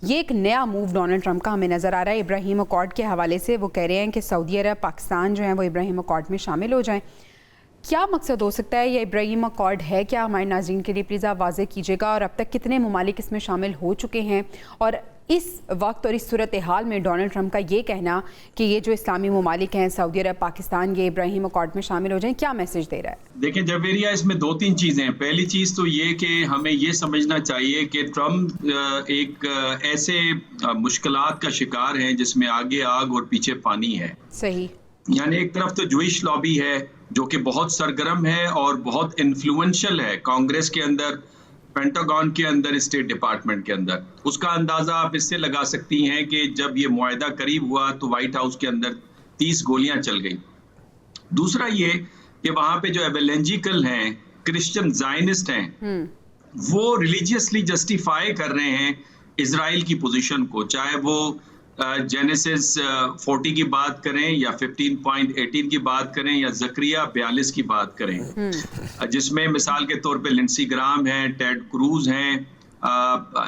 ये एक नया मूव डोनाल्ड ट्रंप का हमें नज़र आ रहा है। इब्राहिम अकॉर्ड के हवाले से वो कह रहे हैं कि सऊदी अरब, पाकिस्तान जो है वो इब्राहिम अकॉर्ड में शामिल हो जाएं। क्या मकसद हो सकता है? ये इब्राहिम अकॉर्ड है क्या? हमारे नाज़रीन के लिए प्लीज़ आप वाज़ेह कीजिएगा। और अब तक कितने ममालिक इसमें शामिल हो चुके हैं? और इस वक्त और इस सूरत हाल में डोनाल्ड ट्रंप का ये कहना कि ये जो इस्लामी ममालिक हैं, सऊदी अरब, पाकिस्तान, ये इब्राहिम अकॉर्ड में शामिल हो जाएं, क्या मैसेज दे रहा है? देखिए जवेरिया, इसमें दो तीन चीज़ें हैं। पहली चीज़ तो ये कि हमें ये समझना चाहिए कि ट्रंप एक ऐसे मुश्किलात का शिकार हैं जिसमें आगे आग और पीछे पानी है। सही। यानी एक तरफ तो जूइश लॉबी है जो कि बहुत सरगर्म है और बहुत इन्फ्लुएंशियल है कांग्रेस के अंदर, पेंटागन के अंदर, स्टेट डिपार्टमेंट के अंदर। उसका अंदाजा आप इससे लगा सकती हैं कि जब ये मुआहदा करीब हुआ तो व्हाइट हाउस के अंदर 30 गोलियां चल गई। दूसरा ये कि वहां पे जो एवेलेंजिकल हैं, क्रिश्चियन जायनिस्ट हैं, वो रिलीजियसली जस्टिफाई कर रहे हैं इजराइल की पोजीशन को, चाहे वो जेनेसिस 40 की बात करें या 15.18 की बात करें या जकरिया 42 की बात करें, जिसमें मिसाल के तौर पे लिंडसी ग्राम हैं, टेड क्रूज हैं,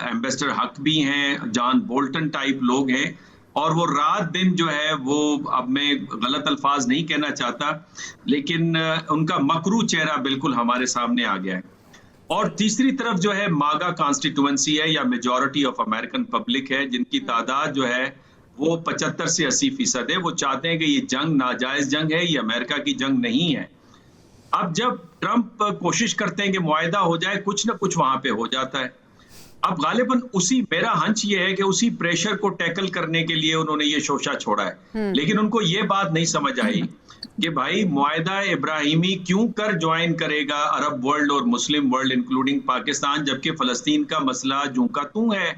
एम्बेसडर हक भी हैं, जॉन बोल्टन टाइप लोग हैं। और वो रात दिन जो है वो, अब मैं गलत अल्फाज नहीं कहना चाहता, लेकिन उनका मकरू चेहरा बिल्कुल हमारे सामने आ गया है। और तीसरी तरफ जो है मागा कॉन्स्टिट्यूएंसी है या मेजॉरिटी ऑफ अमेरिकन पब्लिक है, जिनकी तादाद जो है वो 75 से 80% है। वो चाहते हैं कि ये जंग नाजायज जंग है, ये अमेरिका की जंग नहीं है। अब जब ट्रंप कोशिश करते हैं कि मुआहदा हो जाए, कुछ ना कुछ वहां पे हो जाता है। अब गालिबन उसी, मेरा हंच ये है कि उसी प्रेशर को टैकल करने के लिए उन्होंने ये शोशा छोड़ा है। लेकिन उनको ये बात नहीं समझ आई कि भाई मुआहिदा इब्राहिमी क्यों कर ज्वाइन करेगा अरब वर्ल्ड और मुस्लिम वर्ल्ड इंक्लूडिंग पाकिस्तान, जबकि फलस्तीन का मसला जूं का तूं है।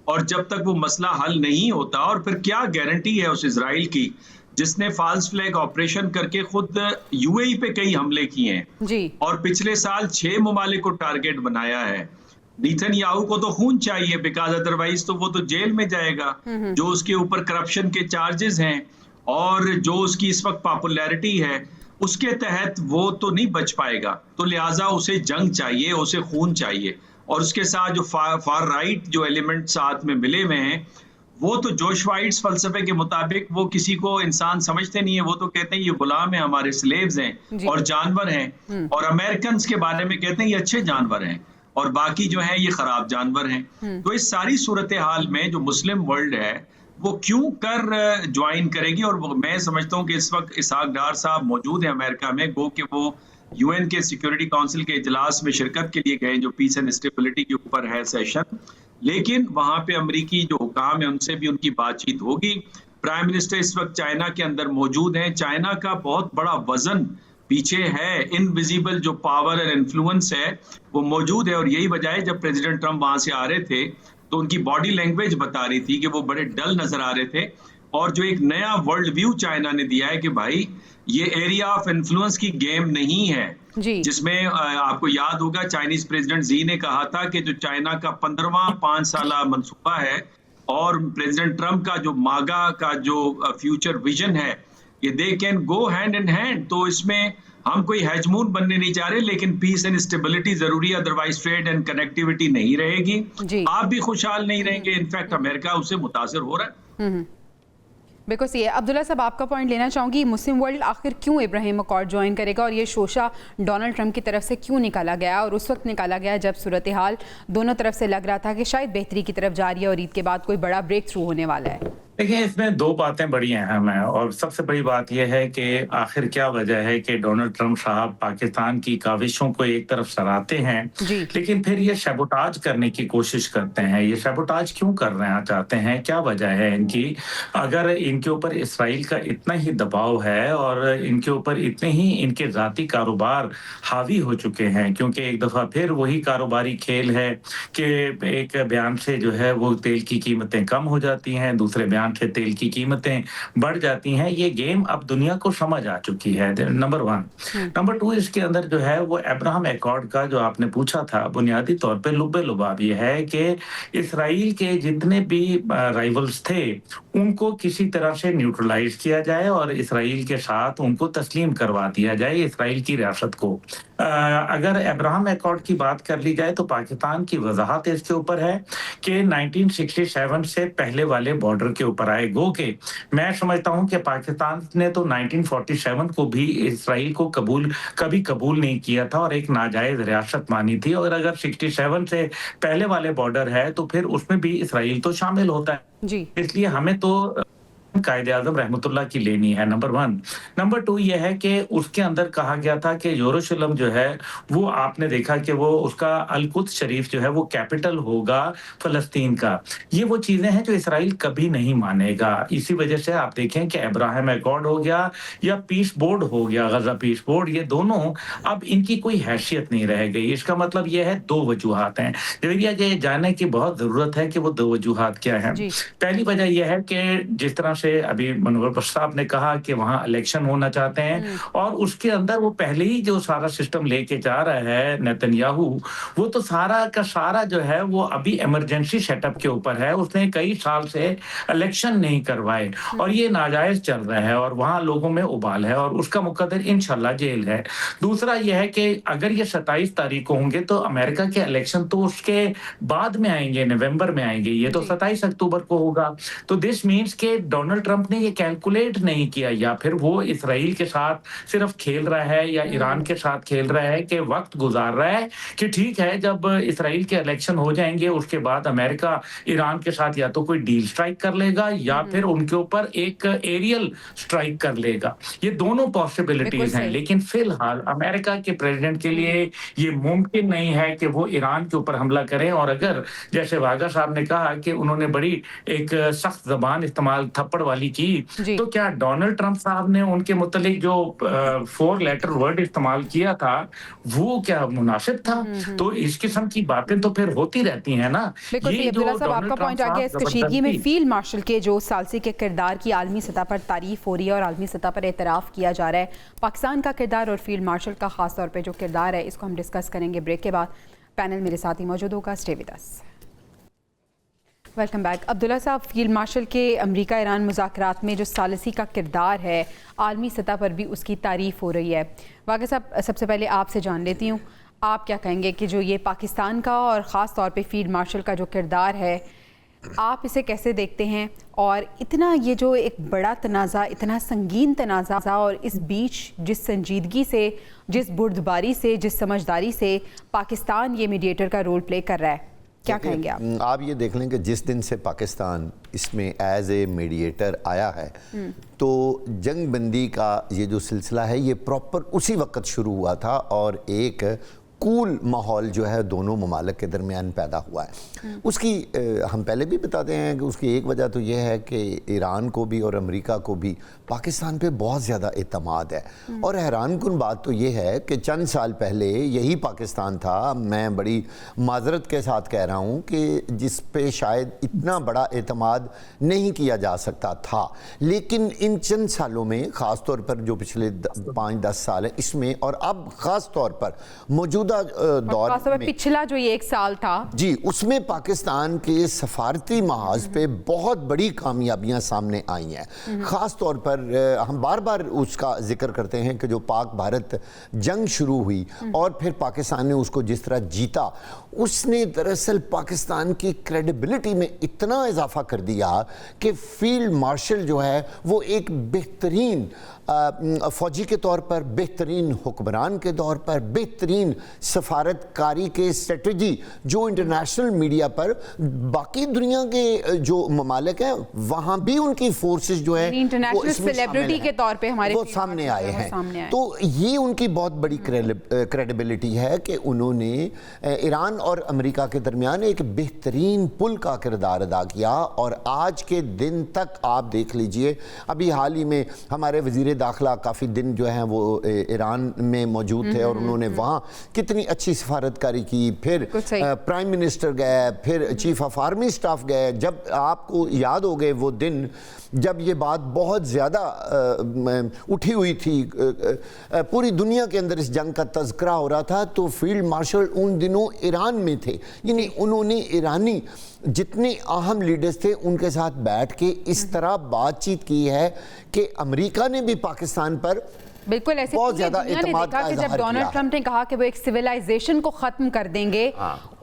और जब तक वो मसला हल नहीं होता, और फिर क्या गारंटी है उस इजराइल की जिसने फॉल्स फ्लैग ऑपरेशन करके खुद यूएई पे कई हमले किए हैं जी। और पिछले साल 6 ममालिक को टारगेट बनाया है। नेतन्याहू को तो खून चाहिए, बिकॉज अदरवाइज तो वो तो जेल में जाएगा। जो उसके ऊपर करप्शन के चार्जेस हैं और जो उसकी इस वक्त पॉपुलैरिटी है, उसके तहत वो तो नहीं बच पाएगा। तो लिहाजा उसे जंग चाहिए, उसे खून चाहिए। और उसके साथ जो फार राइट जो एलिमेंट साथ में मिले हुए हैं, वो तो जोशवाइट्स फलसफे के मुताबिक वो किसी को इंसान समझते नहीं है। वो तो कहते हैं ये गुलाम है, हमारे स्लेव्स हैं और जानवर हैं। और अमेरिकन के बारे में कहते हैं ये अच्छे जानवर हैं और बाकी जो है ये खराब जानवर हैं। तो इस सारी सूरत हाल में जो मुस्लिम वर्ल्ड है वो क्यों कर ज्वाइन करेगी। और मैं समझता हूँ कि इस वक्त इसहाक डार साहब मौजूद है अमेरिका में, गो कि वो यूएन के सिक्योरिटी काउंसिल के इजलास में शिरकत के लिए गए जो पीस एंड स्टेबिलिटी के ऊपर है सेशन। लेकिन वहां पे अमरीकी जो हुकाम है उनसे भी उनकी बातचीत होगी। प्राइम मिनिस्टर इस वक्त चाइना के अंदर मौजूद हैं। चाइना का बहुत बड़ा वजन पीछे है, इनविजिबल जो पावर और इन्फ्लुएंस है वो मौजूद है। और यही वजह है जब प्रेसिडेंट ट्रंप वहां से आ रहे थे तो उनकी बॉडी लैंग्वेज बता रही थी कि वो बड़े डल नजर आ रहे थे। और जो एक नया वर्ल्ड व्यू चाइना ने दिया है कि भाई ये एरिया ऑफ इन्फ्लुएंस की गेम नहीं है, जिसमें आपको याद होगा चाइनीज प्रेसिडेंट जी ने कहा था कि जो चाइना का 15वां 5 साला मंसूबा है और प्रेसिडेंट ट्रंप का जो मागा का जो फ्यूचर विजन है, ये they can go hand in hand. तो इसमें हम कोई हेजमून बनने नहीं जा रहे, लेकिन पीस एंड स्टेबिलिटी जरूरी है, अदरवाइज ट्रेड एंड कनेक्टिविटी नहीं रहेगी। आप भी खुशहाल नहीं रहेंगे। इनफैक्ट अमेरिका उससे मुतासिर हो रहा है। बिल्कुल सही है। अब्दुल्ला साहब, आपका पॉइंट लेना चाहूँगी, मुस्लिम वर्ल्ड आखिर क्यों इब्राहिम अकॉर्ड ज्वाइन करेगा और ये शोशा डोनाल्ड ट्रंप की तरफ से क्यों निकाला गया और उस वक्त निकाला गया जब सूरत हाल दोनों तरफ से लग रहा था कि शायद बेहतरी की तरफ जा रही है और ईद के बाद कोई बड़ा ब्रेक थ्रू होने वाला है? देखिए, इसमें दो बातें बड़ी अहम हैं और सबसे बड़ी बात यह है कि आखिर क्या वजह है कि डोनाल्ड ट्रंप साहब पाकिस्तान की काविशों को एक तरफ सराहते हैं लेकिन फिर ये सैबोटाज करने की कोशिश करते हैं। ये सैबोटाज क्यों करना चाहते हैं, क्या वजह है इनकी? अगर इनके ऊपर इसराइल का इतना ही दबाव है और इनके ऊपर इतने ही इनके जाती कारोबार हावी हो चुके हैं, क्योंकि एक दफा फिर वही कारोबारी खेल है कि एक बयान से जो है वो तेल की कीमतें कम हो जाती हैं, दूसरे बयान से तेल की कीमतें बढ़ जाती हैं। ये गेम अब दुनिया को समझ आ चुकी है, नंबर 1। नंबर 2, इसके अंदर जो है वो अब्राहम एकॉर्ड का जो आपने पूछा था, बुनियादी तौर पे लुब्बे लुबाब ये है कि इसराइल के जितने भी राइवल्स थे उनको किसी तरह से न्यूट्रलाइज किया जाए और इसराइल के साथ उनको तस्लीम करवा दिया जाए, इसराइल की रियासत को। अगर अब्राहम एकॉर्ड की बात कर ली जाए तो पाकिस्तान की वजाहत इसके ऊपर है कि 1967 से पहले वाले बॉर्डर के ऊपर आए। गो के मैं समझता हूं कि पाकिस्तान ने तो 1947 को भी इसराइल को कभी कबूल नहीं किया था और एक नाजायज रियासत मानी थी। और अगर 67 से पहले वाले बॉर्डर है तो फिर उसमें भी इसराइल तो शामिल होता है। इसलिए हमें तो कायदे-आज़म रहमतुल्लाह की लेनी है, नंबर 1। नंबर 2 ये है कि उसके अंदर कहा गया था कि यरूशलेम जो है वो आपने देखा कि वो उसका अल-कुद्स शरीफ जो है वो कैपिटल होगा फलस्तीन का। ये वो चीजें हैं जो इसराइल कभी नहीं मानेगा। इसी वजह से आप देखें कि अब्राहम एकॉर्ड हो गया या पीस बोर्ड हो गया, गजा पीस बोर्ड, ये दोनों अब इनकी कोई हैसियत नहीं रह गई। इसका मतलब ये है 2 वजूहात हैं। ये जानने की बहुत जरूरत है कि वो 2 वजूहात क्या है। पहली वजह यह है कि जिस तरह से अभी मनोहर साहब ने कहा कि वहां इलेक्शन होना चाहते हैं और उसके अंदर वो पहले ही जो सारा सिस्टम लेके जा रहा है नेतन्याहू, वो तो सारा का सारा जो है वो अभी इमरजेंसी सेटअप के ऊपर है। उसने कई साल से इलेक्शन नहीं करवाए और ये नाजायज चल रहा है और वहां लोगों में उबाल है और उसका मुकद्दर इंशाल्लाह जेल है। दूसरा यह है कि अगर ये 27 तारीख को होंगे तो अमेरिका के इलेक्शन तो उसके बाद में आएंगे, नवंबर में आएंगे। ये तो 27 अक्टूबर को होगा। तो दिस मीन्स के डोनाल्ड डोनाल्ड ट्रंप ने ये कैलकुलेट नहीं किया, या फिर वो इसराइल के साथ सिर्फ खेल रहा है या ईरान के साथ खेल रहा है कि वक्त गुजार रहा है कि ठीक है जब इसराइल के इलेक्शन हो जाएंगे उसके बाद अमेरिका ईरान के साथ या तो कोई डील स्ट्राइक कर लेगा या फिर उनके ऊपर एक एरियल स्ट्राइक कर लेगा। ये दोनों पॉसिबिलिटीज हैं, लेकिन फिलहाल अमेरिका के प्रेसिडेंट के लिए ये मुमकिन नहीं है कि वो ईरान के ऊपर हमला करें। और अगर जैसे वागा साहब ने कहा कि उन्होंने बड़ी एक सख्त जबान इस्तेमाल थप्पड़ वाली की, तो क्या डोनाल्ड ट्रंप साहब ने उनके मुतालिक जो 4 लेटर वर्ड इस्तेमाल किया था वो क्या मुनासिब था? तो इस किस्म की बातें तो फिर होती रहती हैं ना। बिल्कुल अब्दुल्ला साहब, आपका पॉइंट आ गया। इस कशीदगी में फील्ड मार्शल के जो सालसी के किरदार की आलमी सतह पर तारीफ हो रही है और आलमी सतह पर एतराफ़ किया जा रहा है, पाकिस्तान का किरदार और फील्ड मार्शल का खास तौर पर जो किरदार है, इसको हम डिस्कस करेंगे ब्रेक के बाद। पैनल मेरे साथ ही मौजूद होगा, stay with us. Welcome back. Abdullah साहब, फील्ड मार्शल के अमेरिका ईरान मुज़ाकरात में जो सालसी का किरदार है, आलमी सतह पर भी उसकी तारीफ़ हो रही है। वाक़ई साहब, सबसे पहले आपसे जान लेती हूँ, आप क्या कहेंगे कि जो ये पाकिस्तान का और ख़ास तौर पे फील्ड मार्शल का जो किरदार है, आप इसे कैसे देखते हैं? और इतना ये जो एक बड़ा तनाज़ा, इतना संगीन तनाज़ा, और इस बीच जिस संजीदगी से, जिस बुर्दबारी से, जिस समझदारी से पाकिस्तान ये मीडिएटर का रोल प्ले कर रहा है, क्या कहेंगे आप? आप ये देख लें कि जिस दिन से पाकिस्तान इसमें एज ए मीडिएटर आया है तो जंग बंदी का ये जो सिलसिला है ये प्रॉपर उसी वक्त शुरू हुआ था और एक कूल माहौल जो है दोनों ममालिक के दरमियान पैदा हुआ है। उसकी हम पहले भी बताते हैं कि उसकी एक वजह तो ये है कि ईरान को भी और अमेरिका को भी पाकिस्तान पे बहुत ज़्यादा एतमाद है। और हैरानकुन बात तो ये है कि चंद साल पहले यही पाकिस्तान था, मैं बड़ी माजरत के साथ कह रहा हूँ, कि जिस पे शायद इतना बड़ा एतमाद नहीं किया जा सकता था, लेकिन इन चंद सालों में ख़ास तौर पर जो पिछले 5-10 साल है इसमें, और अब ख़ास तौर पर मौजूदा दौर में पिछला जो ये 1 साल था जी, उसमें पाकिस्तान के सफारती महाज पे बहुत बड़ी कामयाबियां सामने आई हैं। ख़ास तौर पर हम बार बार उसका जिक्र करते हैं कि जो पाक भारत जंग शुरू हुई और फिर पाकिस्तान ने उसको जिस तरह जीता, उसने दरअसल पाकिस्तान की क्रेडिबिलिटी में इतना इजाफा कर दिया कि फील्ड मार्शल जो है वो एक बेहतरीन फ़ौजी के तौर पर, बेहतरीन हुक्मरान के तौर पर, बेहतरीन सफारतकारी के स्ट्रेटजी जो इंटरनेशनल मीडिया पर बाकी दुनिया के जो ममालिक हैं वहाँ भी उनकी फोर्सेस जो है इंटरनेशनल सेलिब्रिटी के तौर पे हमारे वो सामने आए हैं। तो ये उनकी बहुत बड़ी क्रेडिबिलिटी है कि उन्होंने ईरान और अमेरिका के दरमियान एक बेहतरीन पुल का किरदार अदा किया। और आज के दिन तक आप देख लीजिए, अभी हाल ही में हमारे वज़ीर दाखिला काफ़ी दिन जो हैं वो ईरान में मौजूद थे और उन्होंने वहाँ कितनी अच्छी सफारतकारी की। फिर प्राइम मिनिस्टर गए, फिर चीफ ऑफ आर्मी स्टाफ गए। जब आपको याद हो गए वो दिन जब ये बात बहुत ज़्यादा उठी हुई थी, पूरी दुनिया के अंदर इस जंग का तज़किरा हो रहा था, तो फील्ड मार्शल उन दिनों ईरान में थे। यानी उन्होंने ईरानी जितने अहम लीडर्स थे उनके साथ बैठ के इस तरह बातचीत की है कि अमेरिका ने भी पाकिस्तान पर बिल्कुल ऐसे बहुत ज्यादा दुनिया ने देखा कि जब डोनाल्ड ट्रंप ने कहा कि वो एक सिविलाइजेशन को ख़त्म कर देंगे,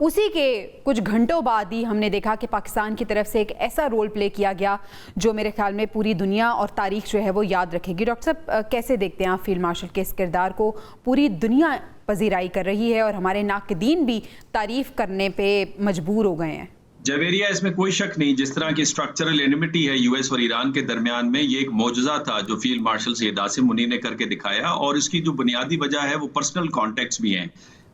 उसी के कुछ घंटों बाद ही हमने देखा कि पाकिस्तान की तरफ से एक ऐसा रोल प्ले किया गया जो मेरे ख्याल में पूरी दुनिया और तारीख जो है वो याद रखेगी। डॉक्टर साहब, कैसे देखते हैं आप फील्ड मार्शल के इस किरदार को? पूरी दुनिया पजीराई कर रही है और हमारे नाक़दीन भी तारीफ़ करने पर मजबूर हो गए हैं। जवेरिया, इसमें कोई शक नहीं, जिस तरह की स्ट्रक्चरल एनिमिटी है यूएस और ईरान के दरमियान में, ये एक मौजज़ा था जो फील्ड मार्शल सैयद आसिम मुनीर ने करके दिखाया। और इसकी जो बुनियादी वजह है वो पर्सनल कॉन्टेक्स्ट भी हैं।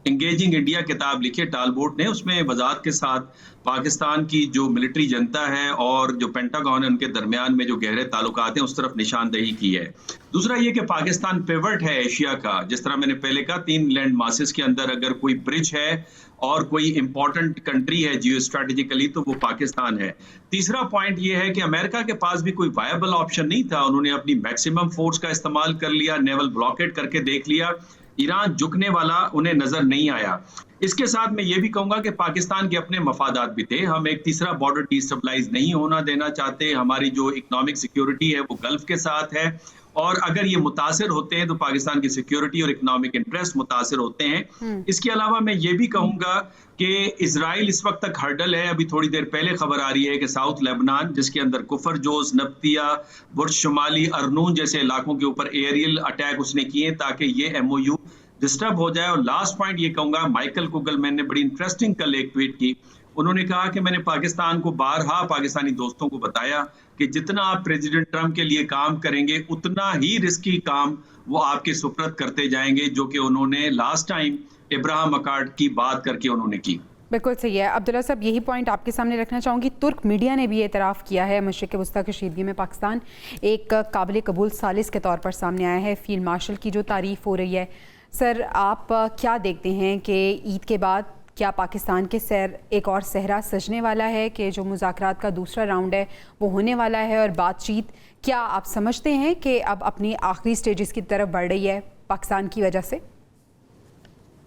एंगेजिंग इंडिया किताब लिखी टालबोट ने, उसमें वजाहत के साथ पाकिस्तान की जो मिलिट्री जनता है और जो पेंटागन है उनके दरमियान में जो गहरे ताल्लुकात हैं उस तरफ निशानदही की है। दूसरा ये कि पाकिस्तान पिवट है एशिया का। जिस तरह मैंने पहले कहा, 3 लैंड मासेस के अंदर अगर कोई ब्रिज है और कोई इंपॉर्टेंट कंट्री है जियो स्ट्रेटेजिकली तो वो पाकिस्तान है। तीसरा पॉइंट ये है कि अमेरिका के पास भी कोई वायबल ऑप्शन नहीं था। उन्होंने अपनी मैक्सिमम फोर्स का इस्तेमाल कर लिया, नेवल ब्लॉकेड करके देख लिया, ईरान झुकने वाला उन्हें नजर नहीं आया। इसके साथ मैं ये भी कहूंगा कि पाकिस्तान के अपने मफादात भी थे। हम एक तीसरा बॉर्डर डिस्टेबलाइज नहीं होना देना चाहते। हमारी जो इकोनॉमिक सिक्योरिटी है वो गल्फ के साथ है और अगर ये मुतासिर होते हैं तो पाकिस्तान की सिक्योरिटी और इकोनॉमिक इंटरेस्ट मुतासिर होते हैं। इसके अलावा मैं ये भी कहूंगा कि इजराइल इस वक्त तक हर्डल है। अभी थोड़ी देर पहले खबर आ रही है कि साउथ लेबनान, जिसके अंदर कुफर जोज, नब्तिया, बुर्ज शुमाली, अरनून जैसे इलाकों के ऊपर एरियल अटैक उसने किए ताकि ये MOU डिस्टर्ब हो जाए। और लास्ट पॉइंट ये कहूंगा, माइकल कुगलमैन ने बड़ी इंटरेस्टिंग कल एक ट्वीट की। उन्होंने कहा कि मैंने पाकिस्तान को बारहा पाकिस्तानी दोस्तों को बताया कि जितना आप प्रेसिडेंट ट्रंप के लिए काम करेंगे उतना ही रिस्की काम वो आपके सुपुर्द करते जाएंगे, जो कि उन्होंने लास्ट टाइम इब्राहिम अकार्ड की बात करके उन्होंने की। बिल्कुल सही है अब्दुल्ला साहब, यही पॉइंट आपके सामने रखना चाहूँगी। तुर्क मीडिया ने भी एतराफ़ किया है मशरिक़ वस्ता कशीदगी में पाकिस्तान एक काबिल कबूल सालिस के तौर पर सामने आया है। फील्ड मार्शल की जो तारीफ़ हो रही है, सर आप क्या देखते हैं कि ईद के बाद क्या पाकिस्तान के सैर एक और सहरा सजने वाला है कि जो मुज़ाकरात का दूसरा राउंड है वो होने वाला है, और बातचीत क्या आप समझते हैं कि अब अपनी आखिरी स्टेजेस की तरफ बढ़ रही है पाकिस्तान की वजह से?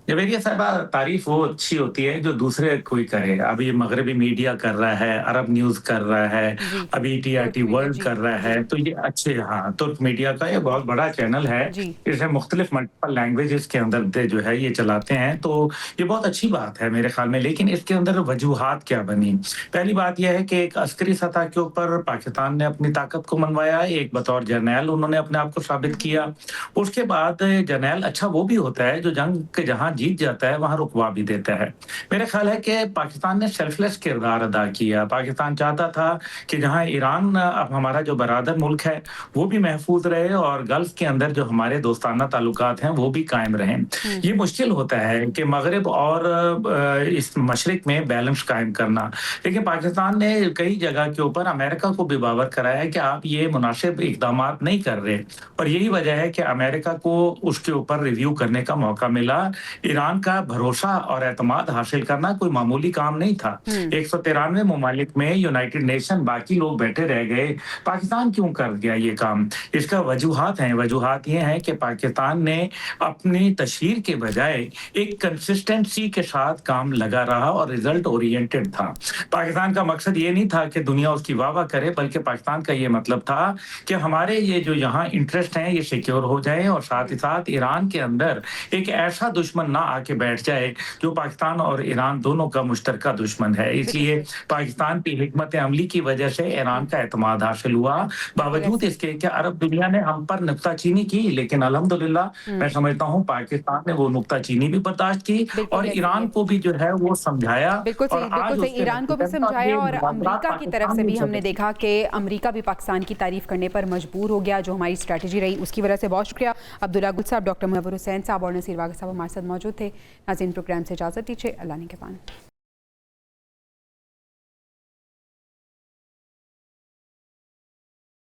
जवेरिया साहबा, तारीफ वो अच्छी होती है जो दूसरे कोई करे। अभी मगरबी मीडिया कर रहा है, अरब न्यूज कर रहा है, अभी TRT वर्ल्ड कर रहा है, तो ये अच्छे, हाँ, तुर्क मीडिया का ये बहुत बड़ा चैनल है। इसे मुख्तलिफ मल्टीपल लैंग्वेजेस के अंदर जो है ये चलाते हैं, तो ये बहुत अच्छी बात है मेरे ख्याल में। लेकिन इसके अंदर वजूहात क्या बनी? पहली बात यह है कि एक अस्करी सतह के ऊपर पाकिस्तान ने अपनी ताकत को मनवाया, एक बतौर जर्नैल उन्होंने अपने आप को साबित किया। उसके बाद जर्नैल अच्छा वो भी होता है जो जंग के जहां जीत जाता है वहां रुकवा भी देता है। मेरा ख्याल है कि पाकिस्तान ने सेल्फलेस किरदार अदा किया। पाकिस्तान चाहता था कि जहां ईरान अब हमारा जो बरादर मुल्क है वो भी महफूज रहे और गल्फ के अंदर जो हमारे दोस्ताना ताल्लुकात हैं वो भी कायम रहें। ये मुश्किल होता है कि मगरिब और इस मशरिक में बैलेंस कायम करना, लेकिन पाकिस्तान ने कई जगह के ऊपर अमेरिका को भी बावर कराया है कि आप ये मुनासिब इकदाम नहीं कर रहे, और यही वजह है कि अमेरिका को उसके ऊपर रिव्यू करने का मौका मिला। ईरान का भरोसा और एतमाद हासिल करना कोई मामूली काम नहीं था। 193 ममालिक में यूनाइटेड नेशन बाकी लोग बैठे रह गए, पाकिस्तान क्यों कर गया ये काम? इसका वजूहात हैं। वजूहात ये हैं कि पाकिस्तान ने अपनी तशहीर के बजाय एक कंसिस्टेंसी के साथ काम लगा रहा और रिजल्ट ओरिएंटेड था। पाकिस्तान का मकसद ये नहीं था कि दुनिया उसकी वाह करे, बल्कि पाकिस्तान का ये मतलब था कि हमारे ये जो यहाँ इंटरेस्ट हैं ये सिक्योर हो जाए, और साथ ही साथ ईरान के अंदर एक ऐसा दुश्मन ना आके बैठ जाए जो पाकिस्तान और ईरान दोनों का मुश्तरका दुश्मन है। इसलिए पाकिस्तान की हिकमत अमली की वजह से ईरान का एतमाद हासिल हुआ। बावजूद इसके कि अरब दुनिया ने हम पर नुक्ताचीनी की, लेकिन अल्हम्दुलिल्लाह मैं समझता हूँ पाकिस्तान ने वो नुक्ताचीनी भी बर्दाश्त की और ईरान को भी जो है वो समझाया। बिल्कुल सही, ईरान को भी समझाया। और अमेरिका की तरफ से भी हमने देखा कि अमेरिका भी पाकिस्तान की तारीफ करने पर मजबूर हो गया, जो हमारी स्ट्रैटेजी रही उसकी वजह से। बहुत शुक्रिया अब्दुल्ला गुल साहब, डॉक्टर मुनव्वर हुसैन साहब और नसीर वाग़ साहब हमारे साथ मौजूद थे। नाज़रीन, प्रोग्राम से इजाज़त दीजिए। अल्लाह निगहबान।